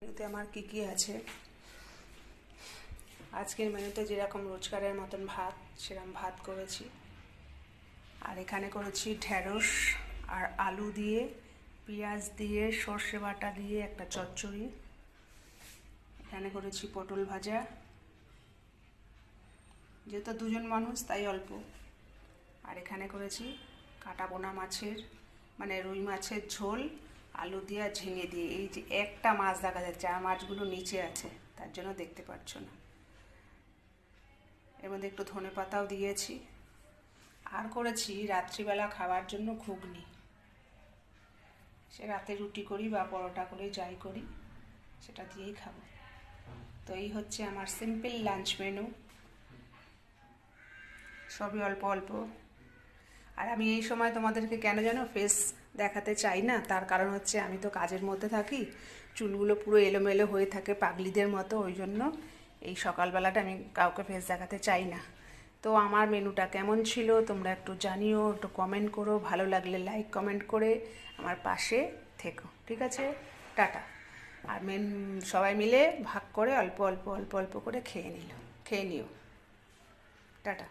মেনুতে আমার কি আছে। আজকের মেনুতে যেরকম রোজকারের মতন ভাত, সেরকম ভাত করেছি। আর এখানে করেছি ঢেঁড়স আর আলু দিয়ে, পেঁয়াজ দিয়ে, সর্ষে বাটা দিয়ে একটা চচ্চড়ি। এখানে করেছি পটল ভাজা, যেহেতু দুজন মানুষ তাই অল্প। আর এখানে করেছি কাটা বোনা মাছের মানে রুই মাছের ঝোল, আলু দিয়ে আর ঝিঙে দিয়ে। এই যে একটা মাছ দেখা যাচ্ছে, আর মাছগুলো নিচে আছে, তার জন্য দেখতে পাচ্ছ না। এর মধ্যে একটু ধনে পাতাও দিয়েছি। আর করেছি রাত্রিবেলা খাওয়ার জন্য ঘুগনি। সে রাতে রুটি করি বা পরোটা করি, যাই করি সেটা দিয়েই খাবো। তো এই হচ্ছে আমার সিম্পল লাঞ্চ মেনু, সবই অল্প অল্প। আর আমি এই সময় তোমাদেরকে কেন জানো ফেস দেখাতে চাই না, তার কারণ হচ্ছে আমি তো কাজের মধ্যে থাকি, চুলগুলো পুরো এলোমেলো হয়ে থাকে পাগলিদের মতো, ওই জন্য এই সকালবেলাটা আমি কাউকে ফেস দেখাতে চাই না। তো আমার মেনুটা কেমন ছিল তোমরা একটু জানিও, একটু কমেন্ট করো, ভালো লাগলে লাইক কমেন্ট করে আমার পাশে থেকো, ঠিক আছে? টাটা। আর সবাই মিলে ভাগ করে অল্প অল্প অল্প অল্প করে খেয়ে নিও। টাটা।